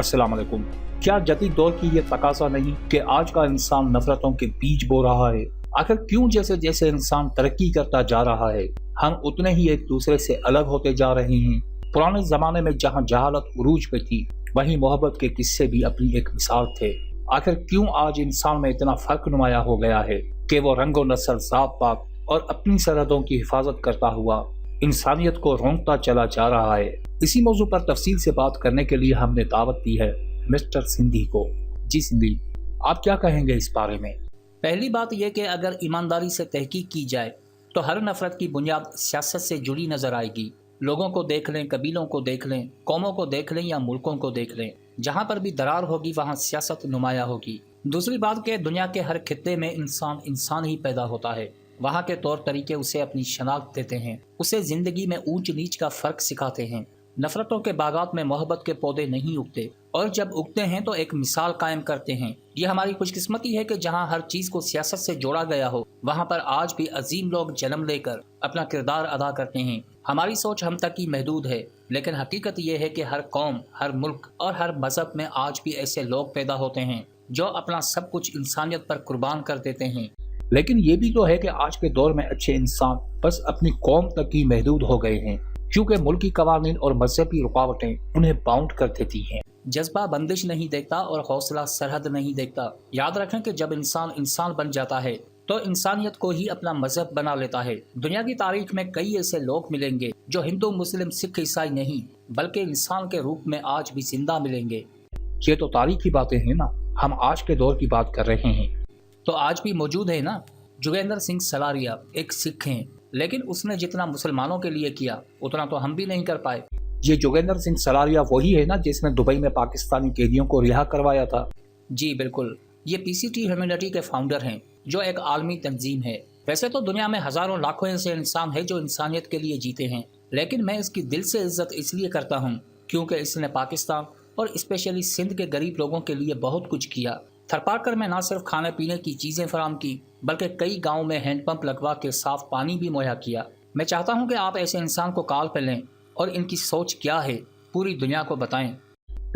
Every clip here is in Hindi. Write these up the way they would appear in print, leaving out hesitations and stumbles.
अस्सलाम वालेकुम। क्या जदीद दौर की ये तकाज़ा नहीं कि आज का इंसान नफरतों के बीज बो रहा है? आखिर क्यों जैसे जैसे इंसान तरक्की करता जा रहा है, हम उतने ही एक दूसरे से अलग होते जा रहे हैं। पुराने जमाने में जहाँ जहालत उरूज पे थी, वहीं मोहब्बत के किस्से भी अपनी एक मिसाल थे। आखिर क्यों आज इंसान में इतना फर्क नुमाया हो गया है कि वो रंगो नस्ल, जात पात और अपनी सरहदों की हिफाजत करता हुआ इंसानियत को रोंकता चला जा रहा है। इसी मौजू पर तफसील से बात करने के लिए हमने दावत दी है मिस्टर सिंधी को। जी सिंधी, आप क्या कहेंगे इस बारे में? पहली बात यह कि अगर ईमानदारी से तहकीक की जाए तो हर नफरत की बुनियाद सियासत से जुड़ी नजर आएगी। लोगों को देख लें, कबीलों को देख लें, कौमों को देख लें या मुल्कों को देख लें, जहाँ पर भी दरार होगी वहाँ सियासत नुमाया होगी। दूसरी बात कि दुनिया के हर खित्ते में इंसान ही पैदा होता है। वहाँ के तौर तरीके उसे अपनी शनाख्त देते हैं, उसे जिंदगी में ऊंच नीच का फर्क सिखाते हैं। नफरतों के बागात में मोहब्बत के पौधे नहीं उगते, और जब उगते हैं तो एक मिसाल कायम करते हैं। ये हमारी खुशकिस्मती है कि जहाँ हर चीज को सियासत से जोड़ा गया हो, वहाँ पर आज भी अजीम लोग जन्म लेकर अपना किरदार अदा करते हैं। हमारी सोच हम तक ही महदूद है, लेकिन हकीकत ये है कि हर कौम, हर मुल्क और हर मजहब में आज भी ऐसे लोग पैदा होते हैं जो अपना सब कुछ इंसानियत पर कुर्बान कर देते हैं। लेकिन ये भी तो है कि आज के दौर में अच्छे इंसान बस अपनी कौम तक ही महदूद हो गए हैं, क्योंकि मुल्की कवानीन और मजहबी रुकावटें उन्हें बाउंड कर देती हैं। जज्बा बंदिश नहीं देखता और हौसला सरहद नहीं देखता। याद रखें कि जब इंसान बन जाता है तो इंसानियत को ही अपना मजहब बना लेता है। दुनिया की तारीख में कई ऐसे लोग मिलेंगे जो हिंदू, मुस्लिम, सिख, ईसाई नहीं बल्कि इंसान के रूप में आज भी जिंदा मिलेंगे। ये तो तारीखी बातें हैं ना, हम आज के दौर की बात कर रहे हैं। तो आज भी मौजूद है ना। जोगेंद्र सिंह सलारिया एक सिख हैं, लेकिन उसने जितना मुसलमानों के लिए किया उतना तो हम भी नहीं कर पाए। ये जोगेंद्र सिंह सलारिया वही है ना जिसने दुबई में पाकिस्तानी कैदियों को रिहा करवाया था? जी बिल्कुल, ये पीसीटी ह्यूमैनिटी के फाउंडर हैं, जो एक आलमी तंजीम है। वैसे तो दुनिया में हजारों लाखों ऐसे इंसान है जो इंसानियत के लिए जीते हैं, लेकिन मैं इसकी दिल से इज्जत इसलिए करता हूँ क्योंकि इसने पाकिस्तान और स्पेशली सिंध के गरीब लोगों के लिए बहुत कुछ किया। थरपारकर में न सिर्फ खाने पीने की चीजें फराम की, बल्कि कई गाँव में हैंडपंप लगवा के साफ पानी भी मुहैया किया। मैं चाहता हूँ कि आप ऐसे इंसान को कॉल पे लें और इनकी सोच क्या है पूरी दुनिया को बताएं।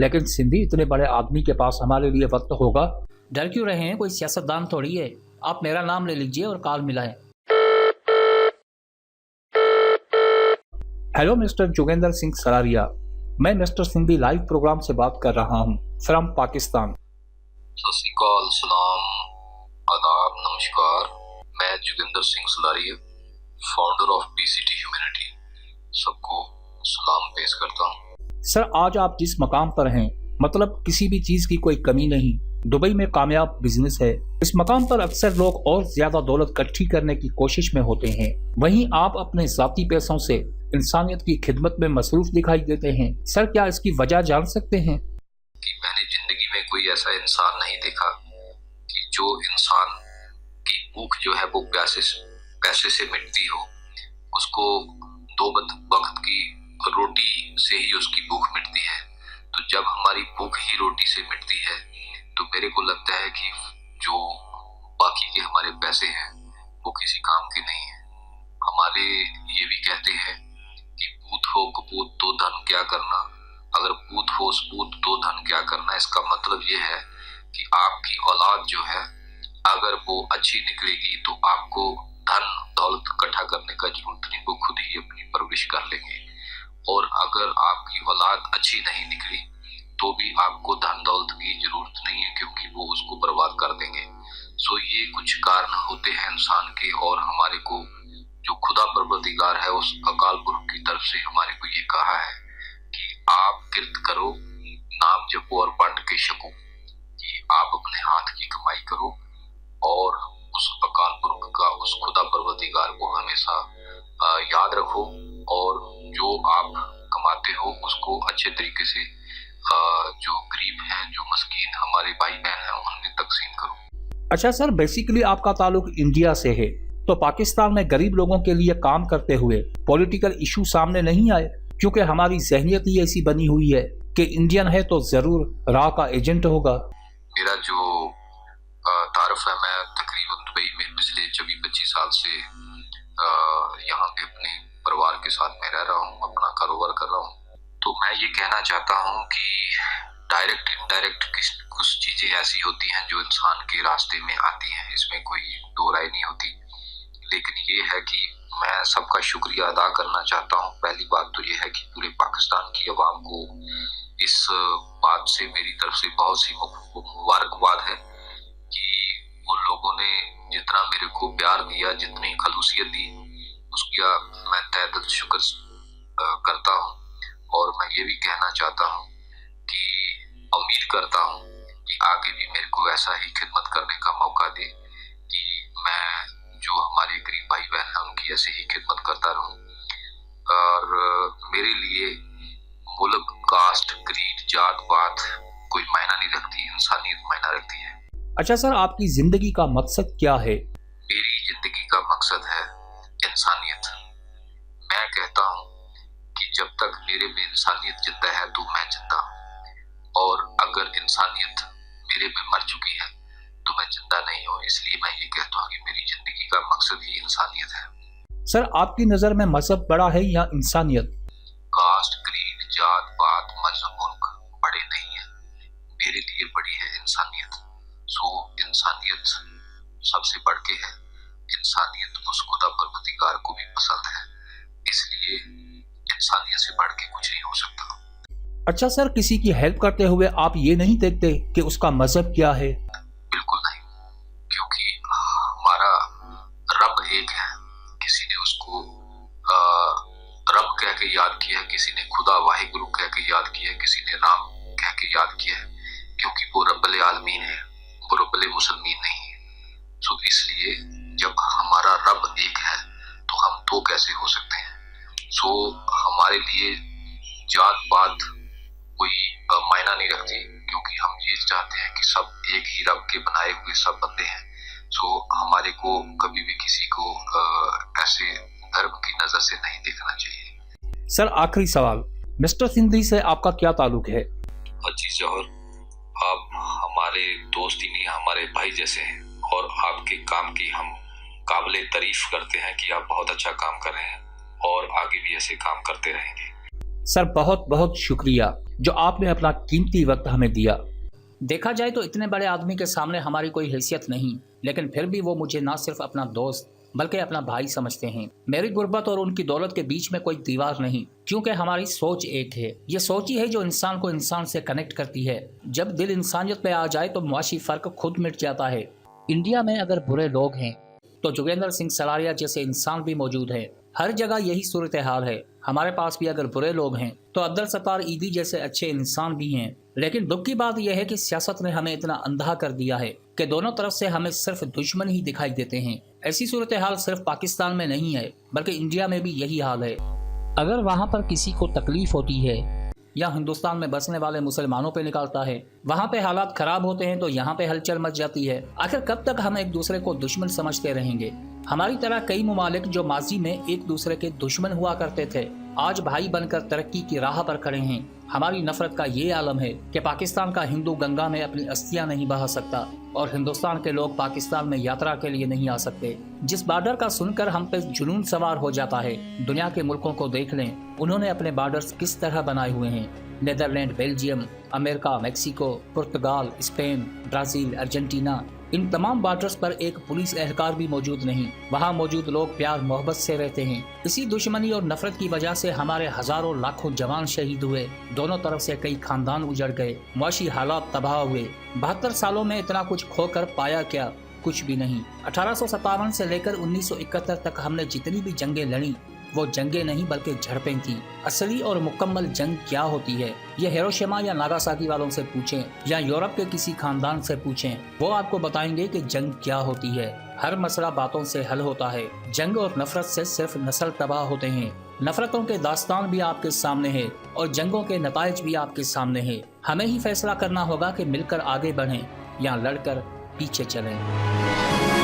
लेकिन सिंधी, इतने बड़े आदमी के पास हमारे लिए वक्त होगा? डर क्यों रहे हैं, कोई सियासतदान थोड़ी है। आप मेरा नाम ले लीजिए और कॉल मिलाएं। हेलो मिस्टर जोगेंद्र सिंह सलारिया, मैं मिस्टर सिंधी लाइव प्रोग्राम से बात कर रहा हूँ फ्रॉम पाकिस्तान। सत श्री अकाल, सलाम, आदाब, नमस्कार। मैं Joginder Singh Salaria, founder of PCT humanity, सबको सलाम पेश करता हूँ। सर, आज आप जिस मकाम पर हैं, मतलब किसी भी चीज की कोई कमी नहीं, दुबई में कामयाब बिजनेस है। इस मकाम पर अक्सर लोग और ज्यादा दौलत इकट्ठी करने की कोशिश में होते हैं, वहीं आप अपने जाती पैसों से इंसानियत की खिदमत में मसरूफ दिखाई देते हैं। सर, क्या इसकी वजह जान सकते हैं? कि मैंने जिंदगी में कोई ऐसा इंसान नहीं देखा कि जो इंसान की भूख जो है वो पैसे से मिटती हो। उसको दो वक्त की रोटी से ही उसकी भूख मिटती है। तो जब हमारी भूख ही रोटी से मिटती है तो मेरे को लगता है कि जो बाकी के हमारे पैसे हैं वो किसी काम के नहीं है। हमारे ये भी कहते हैं कि पूत हो कपूत तो धन क्या करना, अगर पूत हो सपूत तो धन क्या करना। इसका मतलब ये है कि आपकी औलाद जो है अगर वो अच्छी निकलेगी तो आपको धन दौलत इकट्ठा करने का जरूरत नहीं, वो खुद ही अपनी परवरिश कर लेंगे। और अगर आपकी औलाद अच्छी नहीं निकली तो भी आपको धन दौलत की जरूरत नहीं है, क्योंकि वो उसको बर्बाद कर देंगे। सो ये कुछ कारण होते हैं इंसान के, और हमारे को जो खुदा परवरदिगार है उस अकाल पुरख की तरफ से हमारे को ये कहा है कि आप किरत करो, नाम जपो और बंट के छको, कि आप अपने हाथ की कमाई करो और उस अकाल पुरख का, उस खुदा परवरदिगार को हमेशा याद रखो, और जो आप कमाते हो उसको अच्छे तरीके से जो गरीब हैं, जो मस्कीन हमारे भाई बहन हैं, उनमें तकसीम करो। अच्छा सर, बेसिकली आपका ताल्लुक इंडिया से है, तो पाकिस्तान में गरीब लोगों के लिए काम करते हुए पॉलिटिकल इशू सामने नहीं आए? क्योंकि हमारी जहनियत ही ऐसी बनी हुई है कि इंडियन है तो जरूर राह का एजेंट होगा। मेरा जो तारुफ है, मैं तकरीबन दुबई में पिछले 24-25 साल से यहाँ पे अपने परिवार के साथ में रह रहा हूँ, अपना कारोबार कर रहा हूँ। तो मैं ये कहना चाहता हूँ कि डायरेक्ट इनडायरेक्ट कुछ चीजें ऐसी होती हैं जो इंसान के रास्ते में आती हैं, इसमें कोई दो राय नहीं होती। लेकिन ये है कि मैं सबका शुक्रिया अदा करना चाहता हूँ। पहली बात तो ये है कि पूरे पाकिस्तान की आवाम को इस बात से मेरी तरफ से बहुत सी मुबारकबाद है कि उन लोगों ने जितना मेरे को प्यार दिया, जितनी खलूसियत दी, उसका मैं तहे दिल से शुक्र करता हूँ। और मैं ये भी कहना चाहता हूँ कि उम्मीद करता हूँ कि आगे भी मेरे को ऐसा ही खिदमत करने का मौका दे कि मैं जो हमारे गरीब भाई बहन हैं उनकी ऐसे ही खिदमत करता रहूं। और मेरे लिए मुल्क, कास्ट, क्रीड, जात पात कोई मायना नहीं रखती, इंसानियत मायना रखती है। अच्छा सर, आपकी जिंदगी का मकसद क्या है? मेरी जिंदगी का मकसद है इंसानियत। मैं कहता हूँ कि जब तक मेरे में इंसानियत जिंदा है तो मैं जिंदा हूँ, और अगर इंसानियत मेरे में मर चुकी है तो मैं जिंदा नहीं हूँ। इसलिए मैं ये कहता हूँ कि मेरी जिंदगी का मकसद ही इंसानियत है। सर, आपकी नजर में मजहब बड़ा है या इंसानियत? कास्ट, क्रीड, जात पात, मजहब, मुल्क बड़े नहीं है, मेरे लिए बड़ी है इंसानियत। सो इंसानियत सबसे बढ़ के है। इंसानियत उस खुदा परवरदिगार को भी पसंद है, इसलिए इंसानियत से बढ़ के कुछ नहीं हो सकता। अच्छा सर, किसी की हेल्प करते हुए आप ये नहीं देखते कि उसका मजहब क्या है? बिल्कुल नहीं, क्योंकि हमारा रब एक है। किसी ने उसको रब कह के याद किया है, किसी ने खुदा वाहिगुरु कह के याद किया है, किसी ने राम कह के याद किया है, क्योंकि वो रब्बुल आलमीन है, वो रब्बुल मुसलमीन नहीं है। सो इसलिए जब हमारा रब एक है तो हम दो कैसे हो सकते हैं। सो हमारे लिए जात पात कोई मायना नहीं रखती, क्योंकि हम ये चाहते हैं कि सब एक ही रब के बनाए हुए सब बंदे हैं। सो हमारे को कभी भी किसी को ऐसे धर्म की नजर से नहीं देखना चाहिए। सर, आखिरी सवाल, मिस्टर सिंधी से आपका क्या ताल्लुक है? जी जौहर, आप हमारे दोस्त ही नहीं, हमारे भाई जैसे हैं, और आपके काम की हम काबिले तारीफ करते हैं कि आप बहुत अच्छा काम कर रहे हैं और आगे भी ऐसे काम करते रहेंगे। सर, बहुत बहुत शुक्रिया जो आपने अपना कीमती वक्त हमें दिया। देखा जाए तो इतने बड़े आदमी के सामने हमारी कोई हैसियत नहीं, लेकिन फिर भी वो मुझे ना सिर्फ अपना दोस्त बल्कि अपना भाई समझते हैं। मेरी गुर्बत और उनकी दौलत के बीच में कोई दीवार नहीं, क्योंकि हमारी सोच एक है। ये सोच ही है जो इंसान को इंसान से कनेक्ट करती है। जब दिल इंसानियत पे आ जाए तो मुआशी फर्क खुद मिट जाता है। इंडिया में अगर बुरे लोग हैं तो जोगेंद्र सिंह सलारिया जैसे इंसान भी मौजूद है। हर जगह यही सूरत हाल है। हमारे पास भी अगर बुरे लोग हैं तो अब्दुल सत्तार ईदी जैसे अच्छे इंसान भी हैं। लेकिन दुख की बात यह है कि सियासत ने हमें इतना अंधा कर दिया है कि दोनों तरफ से हमें सिर्फ दुश्मन ही दिखाई देते हैं। ऐसी सूरत हाल सिर्फ पाकिस्तान में नहीं है, बल्कि इंडिया में भी यही हाल है। अगर वहाँ पर किसी को तकलीफ होती है या हिंदुस्तान में बसने वाले मुसलमानों पे निकालता है, वहाँ पे हालात खराब होते हैं तो यहाँ पे हलचल मच जाती है। आखिर कब तक हम एक दूसरे को दुश्मन समझते रहेंगे? हमारी तरह कई ममालिक जो माजी में एक दूसरे के दुश्मन हुआ करते थे, आज भाई बनकर तरक्की की राह पर खड़े हैं। हमारी नफरत का ये आलम है कि पाकिस्तान का हिंदू गंगा में अपनी अस्थियां नहीं बहा सकता और हिंदुस्तान के लोग पाकिस्तान में यात्रा के लिए नहीं आ सकते। जिस बॉर्डर का सुनकर हम पे जुनून सवार हो जाता है, दुनिया के मुल्कों को देख लें, उन्होंने अपने बॉर्डर्स किस तरह बनाए हुए हैं। नेदरलैंड, बेल्जियम, अमेरिका, मेक्सिको, पुर्तगाल, स्पेन, ब्राजील, अर्जेंटीना, इन तमाम बॉर्डर्स पर एक पुलिस एहलकार भी मौजूद नहीं। वहाँ मौजूद लोग प्यार मोहब्बत से रहते हैं। इसी दुश्मनी और नफरत की वजह से हमारे हजारों लाखों जवान शहीद हुए, दोनों तरफ से कई खानदान उजड़ गए, मुआशी हालात तबाह हुए। 72 सालों में इतना कुछ खोकर पाया क्या? कुछ भी नहीं। 1857 से लेकर 1971 तक हमने जितनी भी जंगें लड़ी वो जंगें नहीं बल्कि झड़पें थी। असली और मुकम्मल जंग क्या होती है, ये हिरोशिमा या नागासाकी वालों से पूछें या यूरोप के किसी खानदान से पूछें, वो आपको बताएंगे कि जंग क्या होती है। हर मसला बातों से हल होता है। जंग और नफरत से सिर्फ नस्ल तबाह होते हैं। नफरतों के दास्तान भी आपके सामने है और जंगों के नताइज भी आपके सामने है। हमें ही फैसला करना होगा कि मिलकर आगे बढ़ें या लड़कर पीछे चलें।